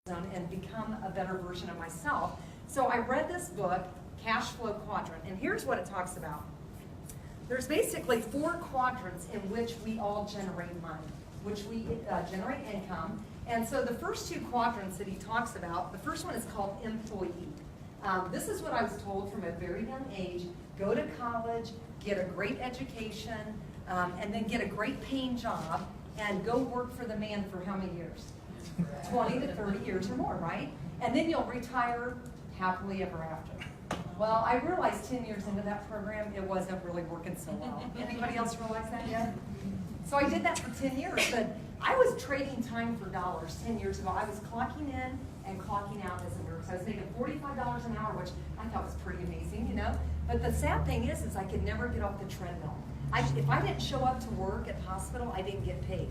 and become a better version of myself. So I read this book, Cash Flow Quadrant, and here's what it talks about. There's basically 4 quadrants in which we all generate money, which we generate income. And so the first 2 quadrants that he talks about, the first one is called employee. This is what I was told from a very young age: go to college, get a great education, and then get a great paying job, and go work for the man for how many years? 20 to 30 years or more, right? And then you'll retire happily ever after. Well, I realized 10 years into that program, it wasn't really working so well. Anybody else realize that yet? So I did that for 10 years, but I was trading time for dollars 10 years ago. I was clocking in and clocking out as a nurse. I was making $45 an hour, which I thought was pretty amazing, you know? But the sad thing is I could never get off the treadmill. If I didn't show up to work at the hospital, I didn't get paid,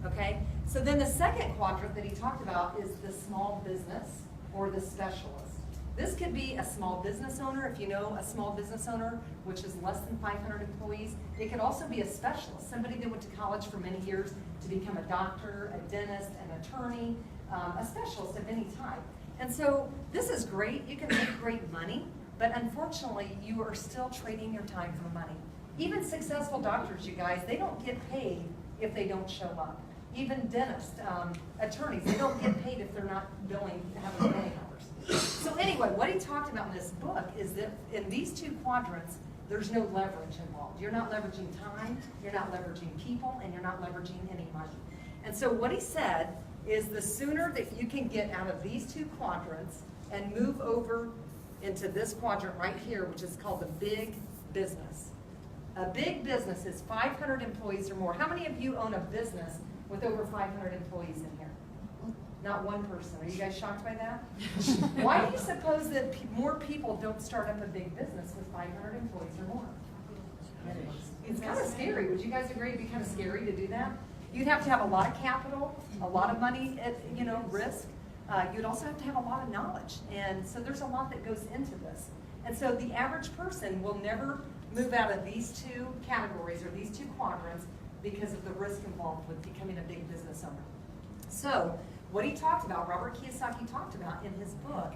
okay? So then the second quadrant that he talked about is the small business or the specialist. This could be a small business owner, if you know a small business owner, which is less than 500 employees. It could also be a specialist, somebody that went to college for many years to become a doctor, a dentist, an attorney, a specialist of any type. And so this is great. You can make great money, but unfortunately, you are still trading your time for money. Even successful doctors, you guys, they don't get paid if they don't show up. Even dentists, attorneys, they don't get paid if they're not billing, having many hours. So anyway, what he talked about in this book is that in these 2 quadrants, there's no leverage involved. You're not leveraging time, you're not leveraging people, and you're not leveraging any money. And so what he said is the sooner that you can get out of these 2 quadrants and move over into this quadrant right here, which is called the big business. A big business is 500 employees or more. How many of you own a business with over 500 employees in here? Not one person. Are you guys shocked by that? Why do you suppose that more people don't start up a big business with 500 employees or more? It's kind of scary. Would you guys agree it'd be kind of scary to do that? You'd have to have a lot of capital, a lot of money at risk. You'd also have to have a lot of knowledge. And so there's a lot that goes into this. And so the average person will never move out of these 2 categories or these 2 quadrants because of the risk involved with becoming a big business owner. So what he talked about, Robert Kiyosaki talked about in his book,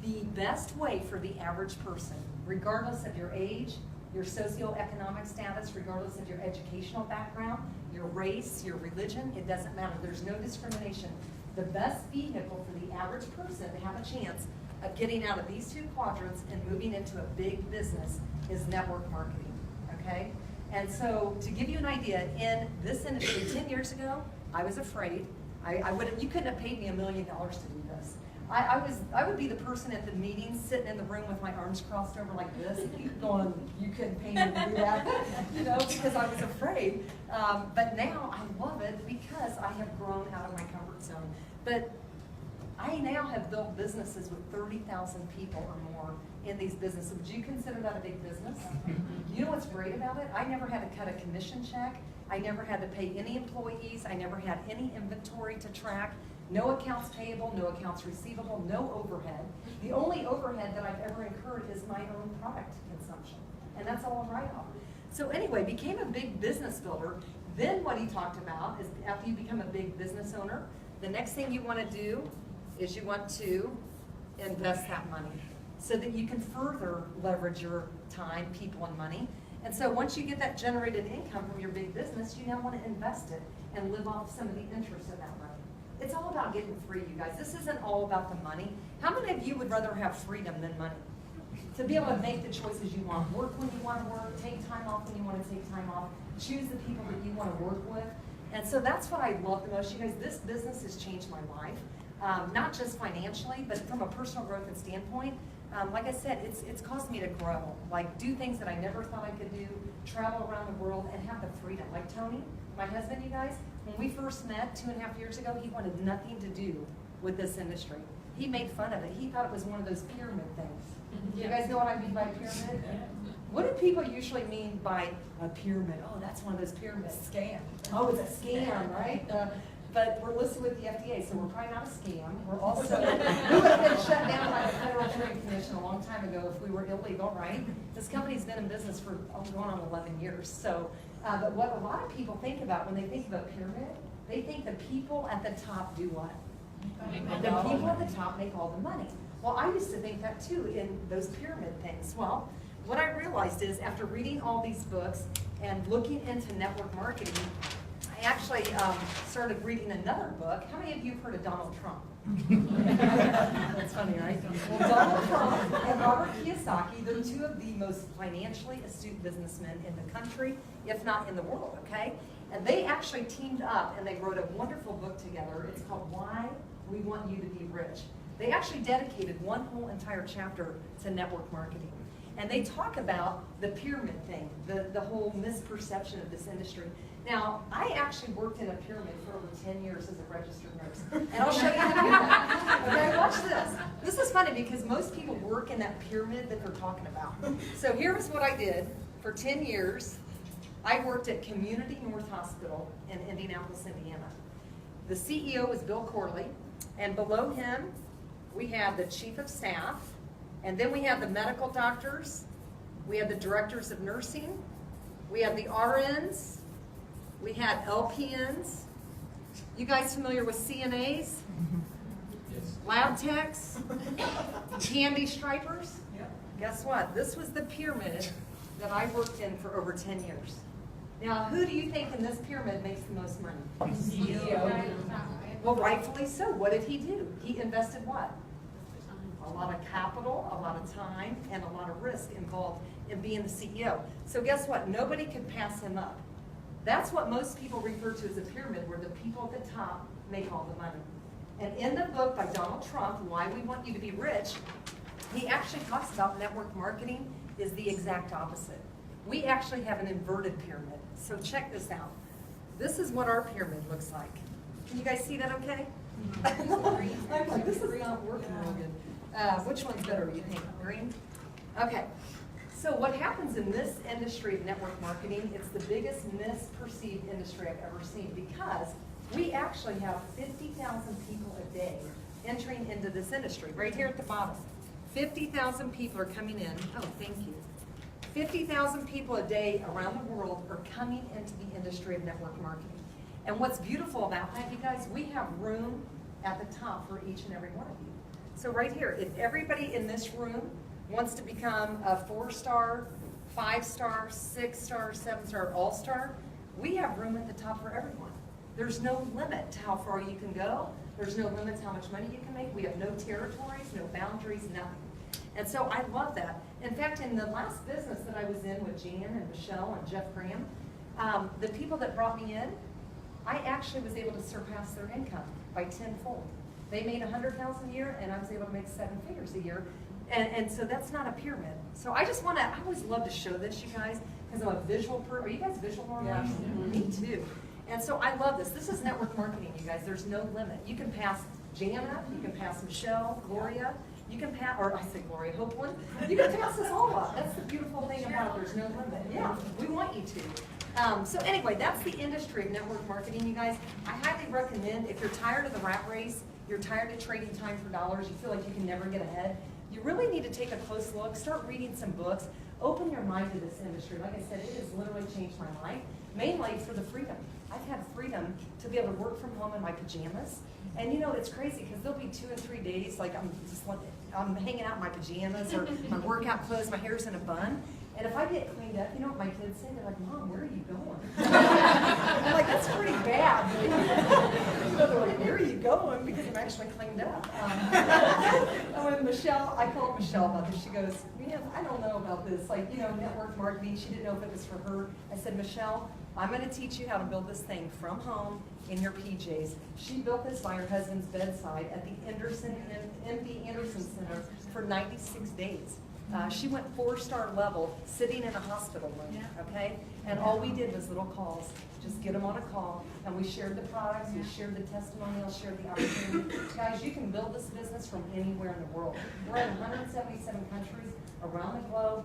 the best way for the average person, regardless of your age, your socioeconomic status, regardless of your educational background, your race, your religion, it doesn't matter. There's no discrimination. The best vehicle for the average person to have a chance of getting out of these 2 quadrants and moving into a big business is network marketing, okay? And so to give you an idea, in this industry 10 years ago, I was afraid. You couldn't have paid me $1 million to do this. I would be the person at the meeting sitting in the room with my arms crossed over like this, going, you couldn't pay me to do that, because I was afraid. But now I love it because I have grown out of my comfort zone. But I now have built businesses with 30,000 people or more in these businesses. Would you consider that a big business? You know what's great about it? I never had to cut a commission check. I never had to pay any employees. I never had any inventory to track. No accounts payable, no accounts receivable, no overhead. The only overhead that I've ever incurred is my own product consumption. And that's all a write-off. So anyway, became a big business builder. Then what he talked about is after you become a big business owner, the next thing you want to do is you want to invest that money so that you can further leverage your time, people, and money. And so once you get that generated income from your big business, you now want to invest it and live off some of the interest of that money. It's all about getting free, you guys. This isn't all about the money. How many of you would rather have freedom than money? To be able to make the choices you want, work when you want to work, take time off when you want to take time off, choose the people that you want to work with. And so that's what I love the most. You guys, this business has changed my life. Not just financially, but from a personal growth and standpoint. Like I said, it's caused me to grow, like do things that I never thought I could do, travel around the world, and have the freedom. Like Tony, my husband, you guys, when we first met 2.5 years ago, he wanted nothing to do with this industry. He made fun of it. He thought it was one of those pyramid things. You guys know what I mean by pyramid? What do people usually mean by a pyramid? Oh, that's one of those pyramids. Scam. Oh, it's a scam, right? But we're listed with the FDA, so we're probably not a scam. We're also, we would have been shut down by the Federal Trade Commission a long time ago if we were illegal, right? This company's been in business for going on 11 years. So, but what a lot of people think about when they think of a pyramid, they think the people at the top do what? The people at the top make all the money. Well, I used to think that too in those pyramid things. Well, what I realized is after reading all these books and looking into network marketing, I actually started reading another book. How many of you have heard of Donald Trump? That's funny, right? Well, Donald Trump and Robert Kiyosaki, they're two of the most financially astute businessmen in the country, if not in the world, okay? And they actually teamed up and they wrote a wonderful book together. It's called Why We Want You to Be Rich. They actually dedicated one whole entire chapter to network marketing. And they talk about the pyramid thing, the whole misperception of this industry. Now, I actually worked in a pyramid for over 10 years as a registered nurse. And I'll show you how to do that. Okay, watch this. This is funny because most people work in that pyramid that they're talking about. So here's what I did for 10 years. I worked at Community North Hospital in Indianapolis, Indiana. The CEO was Bill Corley, and below him, we had the chief of staff, and then we had the medical doctors, we had the directors of nursing, we had the RNs, we had LPNs. You guys familiar with CNAs? Yes. Lab techs? Candy stripers? Yep. Guess what? This was the pyramid that I worked in for over 10 years. Now, who do you think in this pyramid makes the most money? CEO. Well, rightfully so. What did he do? He invested what? A lot of capital, a lot of time, and a lot of risk involved in being the CEO. So guess what? Nobody could pass him up. That's what most people refer to as a pyramid, where the people at the top make all the money. And in the book by Donald Trump, Why We Want You to Be Rich, he actually talks about network marketing is the exact opposite. We actually have an inverted pyramid. So check this out. This is what our pyramid looks like. Can you guys see that okay? I'm like, this is not working real good. Which one's better, you think? Green? Okay. So what happens in this industry of network marketing, it's the biggest misperceived industry I've ever seen, because we actually have 50,000 people a day entering into this industry, right here at the bottom. 50,000 people are coming in. Oh, thank you. 50,000 people a day around the world are coming into the industry of network marketing. And what's beautiful about that, you guys, we have room at the top for each and every one of you. So right here, if everybody in this room wants to become a 4-star, 5-star, 6-star, 7-star, all-star, we have room at the top for everyone. There's no limit to how far you can go. There's no limit to how much money you can make. We have no territories, no boundaries, nothing. And so I love that. In fact, in the last business that I was in with Jan and Michelle and Jeff Graham, the people that brought me in, I actually was able to surpass their income by 10-fold. They made $100,000 a year, and I was able to make 7 figures a year. And so that's not a pyramid. So I just want to, I always love to show this, you guys, because I'm a visual person. Are you guys visual learners? Yeah. Me too. And so I love this. This is network marketing, you guys. There's no limit. You can pass Jana, you can pass Michelle, Gloria, you can pass, or I say Gloria, Hopeland. You can pass us all up. That's the beautiful thing about it. There's no limit. Yeah, we want you to. So anyway, that's the industry of network marketing, you guys. I highly recommend, if you're tired of the rat race, you're tired of trading time for dollars, you feel like you can never get ahead, you really need to take a close look, start reading some books, open your mind to this industry. Like I said, it has literally changed my life, mainly for the freedom. I've had freedom to be able to work from home in my pajamas. And you know, it's crazy because there'll be 2 or 3 days, like I'm hanging out in my pajamas or my workout clothes, my hair's in a bun. And if I get cleaned up, you know what my kids say? They're like, Mom, where are you going? I'm like, that's pretty bad. They're like, where are you going? Because I'm actually cleaned up. And when Michelle, I called Michelle about this. She goes, man, I don't know about this. Like, you know, network marketing. She didn't know if it was for her. I said, Michelle, I'm going to teach you how to build this thing from home in your PJs. She built this by her husband's bedside at the MD Anderson Center for 96 days. She went 4-star level, sitting in a hospital room, okay? And all we did was little calls, just get them on a call, and we shared the products, we shared the testimonials, shared the opportunity. Guys, you can build this business from anywhere in the world. We're in 177 countries around the globe.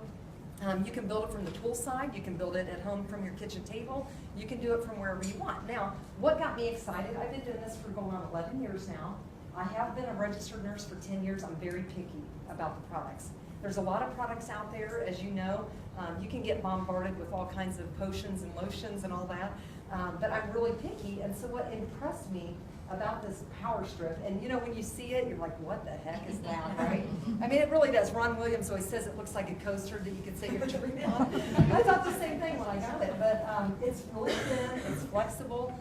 You can build it from the tool side, you can build it at home from your kitchen table, you can do it from wherever you want. Now, what got me excited, I've been doing this for going on 11 years now. I have been a registered nurse for 10 years, I'm very picky about the products. There's a lot of products out there, as you know. You can get bombarded with all kinds of potions and lotions and all that, but I'm really picky, and so what impressed me about this power strip. And you know, when you see it, you're like, what the heck is that, right? I mean, it really does. Ron Williams always says it looks like a coaster that you can sit your drink on. I thought the same thing when I got it, but it's really thin, it's flexible.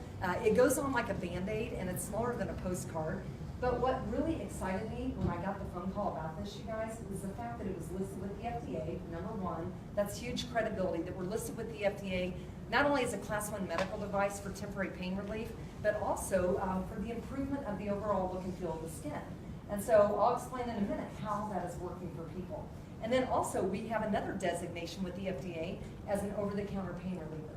It goes on like a Band-Aid, and it's smaller than a postcard. But what really excited me when I got the phone call about this, you guys, was the fact that it was listed with the FDA, number one. That's huge credibility that we're listed with the FDA, not only as a Class 1 medical device for temporary pain relief, but also for the improvement of the overall look and feel of the skin. And so I'll explain in a minute how that is working for people. And then also we have another designation with the FDA as an over-the-counter pain reliever.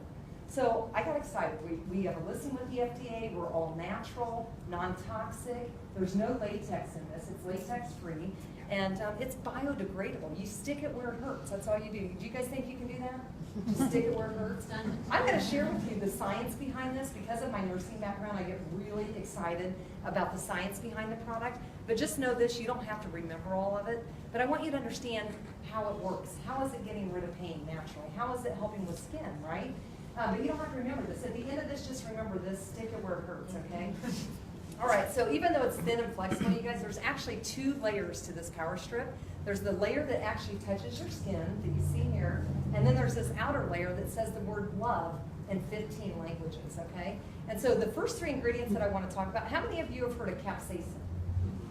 So I got excited. We have a listing with the FDA. We're all natural, non-toxic. There's no latex in this. It's latex-free. And it's biodegradable. You stick it where it hurts. That's all you do. Do you guys think you can do that? Just stick it where it hurts? I'm going to share with you the science behind this. Because of my nursing background, I get really excited about the science behind the product. But just know this, you don't have to remember all of it. But I want you to understand how it works. How is it getting rid of pain naturally? How is it helping with skin, right? But you don't have to remember this. At the end of this, just remember this, stick it where it hurts, okay? All right, so even though it's thin and flexible, you guys, there's actually 2 layers to this power strip. There's the layer that actually touches your skin that you see here, and then there's this outer layer that says the word love in 15 languages, okay? And so the first 3 ingredients that I want to talk about, how many of you have heard of capsaicin?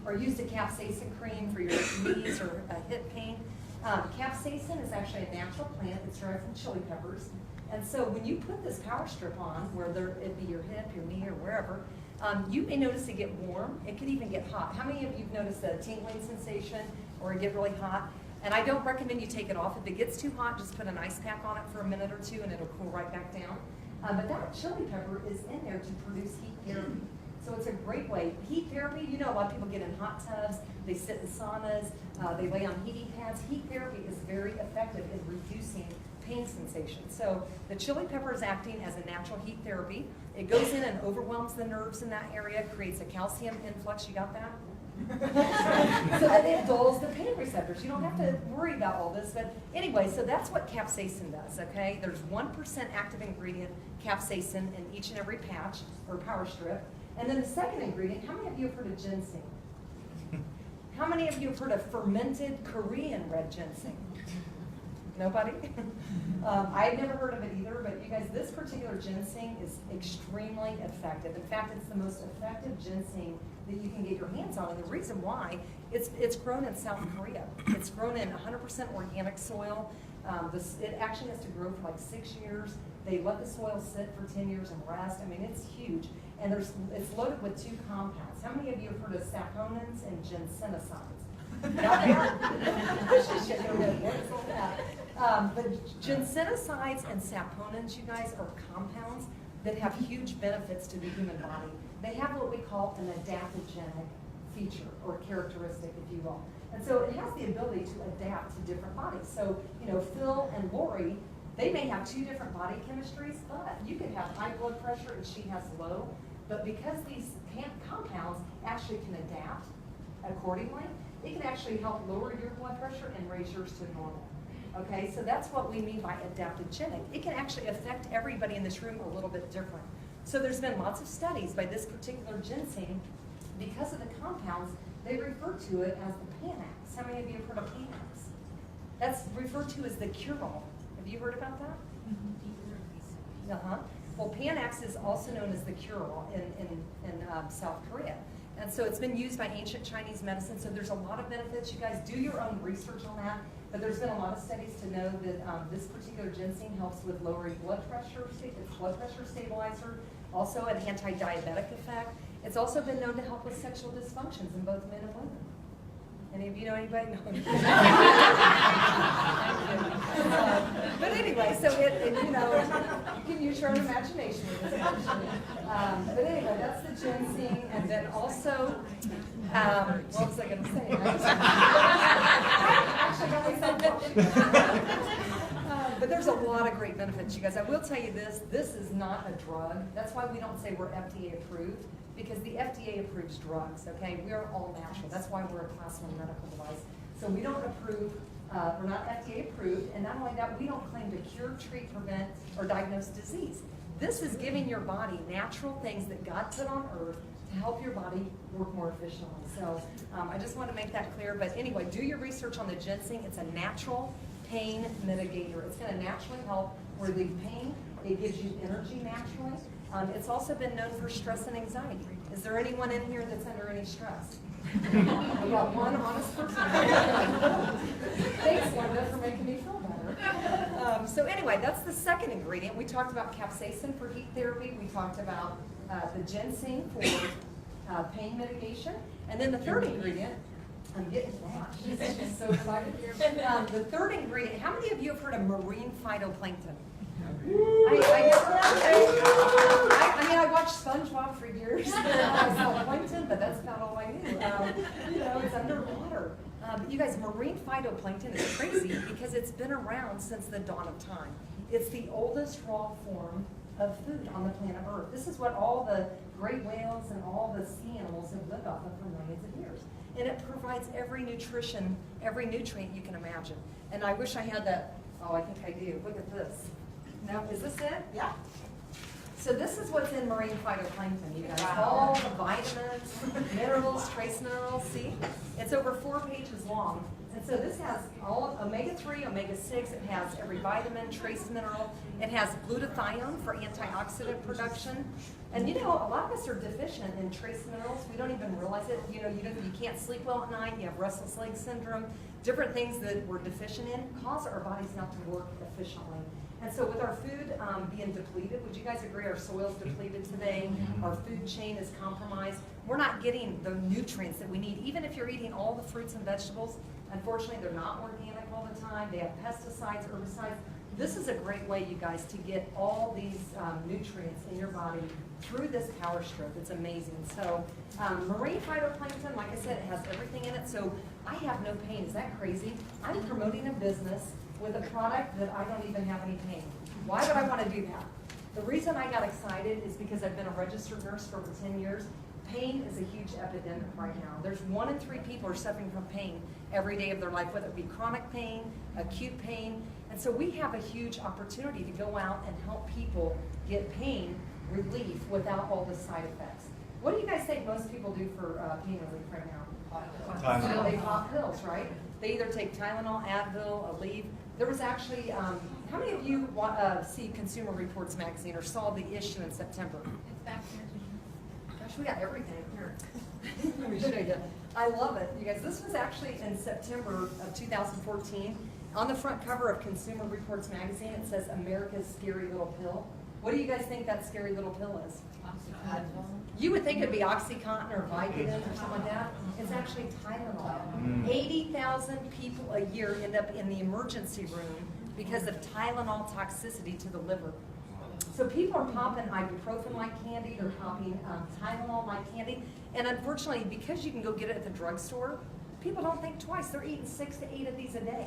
Or used a capsaicin cream for your knees or hip pain? Capsaicin is actually a natural plant. It's derived from chili peppers. And so when you put this power strip on, whether it be your hip, your knee, or wherever, you may notice it get warm. It can even get hot. How many of you have noticed a tingling sensation or it get really hot? And I don't recommend you take it off. If it gets too hot, just put an ice pack on it for a minute or 2 and it'll cool right back down. But that chili pepper is in there to produce heat therapy. So it's a great way. Heat therapy, you know, a lot of people get in hot tubs, they sit in saunas, they lay on heating pads. Heat therapy is very effective in reducing pain sensation. So the chili pepper is acting as a natural heat therapy. It goes in and overwhelms the nerves in that area, creates a calcium influx. You got that? So that it dulls the pain receptors. You don't have to worry about all this, but anyway, so that's what capsaicin does, okay? There's 1% active ingredient, capsaicin, in each and every patch or power strip. And then the second ingredient, how many of you have heard of ginseng? How many of you have heard of fermented Korean red ginseng? Nobody? I've never heard of it either, but you guys, this particular ginseng is extremely effective. In fact, it's the most effective ginseng that you can get your hands on. And the reason why, it's grown in South Korea. It's grown in 100% organic soil. It actually has to grow for like 6 years. They let the soil sit for 10 years and rest. I mean, it's huge. And it's loaded with 2 compounds. How many of you have heard of saponins and ginsenosides? But ginsenosides and saponins, you guys, are compounds that have huge benefits to the human body. They have what we call an adaptogenic feature or characteristic, if you will. And so it has the ability to adapt to different bodies. So, you know, Phil and Lori, they may have 2 different body chemistries, but you could have high blood pressure and she has low. But because these compounds actually can adapt accordingly, it can actually help lower your blood pressure and raise yours to normal. Okay, so that's what we mean by adaptogenic. It can actually affect everybody in this room a little bit different. So there's been lots of studies by this particular ginseng. Because of the compounds, they refer to it as the Panax. How many of you have heard of Panax? That's referred to as the cure-all. Have you heard about that? Uh-huh. Well, Panax is also known as the cure-all in South Korea. And so it's been used by ancient Chinese medicine, so there's a lot of benefits. You guys do your own research on that, but there's been a lot of studies to know that this particular ginseng helps with lowering blood pressure. It's blood pressure stabilizer, also an anti-diabetic effect. It's also been known to help with sexual dysfunctions in both men and women. Any of you know anybody? No. But anyway, so you know, you can use your own imagination with this. But anyway, that's the ginseng, and then also, what was I going to say? But there's a lot of great benefits, you guys. I will tell you this is not a drug. That's why we don't say we're FDA approved, because the FDA approves drugs, okay? We are all natural. That's why we're a Class 1 medical device. So we don't approve, we're not FDA approved, and not only that, we don't claim to cure, treat, prevent, or diagnose disease. This is giving your body natural things that God put on earth to to help your body work more efficiently. So I just want to make that clear. But anyway, do your research on the ginseng. It's a natural pain mitigator. It's going to naturally help relieve pain. It gives you energy naturally. It's also been known for stress and anxiety. Is there anyone in here that's under any stress? We got one honest person. Thanks, Linda, for making me feel better. So anyway, that's the second ingredient. We talked about capsaicin for heat therapy. We talked about the ginseng for pain mitigation. And then the third ingredient, I'm getting lost. She's so excited. The third ingredient, how many of you have heard of marine phytoplankton? I mean, I watched SpongeBob for years. I saw plankton, but that's about all I knew. It's underwater. You guys, marine phytoplankton is crazy because it's been around since the dawn of time. It's the oldest raw form of food on the planet Earth. This is what all the great whales and all the sea animals have lived off of for millions of years. And it provides every nutrition, every nutrient you can imagine. And I wish I had that. Oh, I think I do. Look at this. Now, is this it? Yeah. So this is what's in marine phytoplankton. You guys, all the vitamins, minerals, trace minerals. See, it's over 4 pages long. And so this has all omega-3, omega-6. It has every vitamin, trace mineral. It has glutathione for antioxidant production. And a lot of us are deficient in trace minerals. We don't even realize it. You can't sleep well at night. You have restless leg syndrome. Different things that we're deficient in cause our bodies not to work efficiently. And so with our food being depleted, would you guys agree our soil's depleted today? Our food chain is compromised. We're not getting the nutrients that we need. Even if you're eating all the fruits and vegetables, unfortunately they're not organic all the time. They have pesticides, herbicides. This is a great way, you guys, to get all these nutrients in your body through this power strip. It's amazing. So marine phytoplankton, like I said, it has everything in it. So I have no pain. Is that crazy? I'm promoting a business with a product that I don't even have any pain. Why would I want to do that? The reason I got excited is because I've been a registered nurse for over 10 years. Pain is a huge epidemic right now. There's 1 in 3 people are suffering from pain every day of their life, whether it be chronic pain, acute pain. And so we have a huge opportunity to go out and help people get pain relief without all the side effects. What do you guys think most people do for pain relief right now? So they pop pills, right? They either take Tylenol, Advil, Aleve. There was actually, how many of you see Consumer Reports magazine or saw the issue in September? It's back here. Gosh, we got everything here. Let me show you. I love it. You guys, this was actually in September of 2014. On the front cover of Consumer Reports magazine, it says America's Scary Little Pill. What do you guys think that scary little pill is? You would think it'd be OxyContin or Vicodin or something like that. It's actually Tylenol. 80,000 people a year end up in the emergency room because of Tylenol toxicity to the liver. So people are popping ibuprofen-like candy, they're popping Tylenol-like candy, and unfortunately, because you can go get it at the drugstore, people don't think twice. They're eating 6 to 8 of these a day.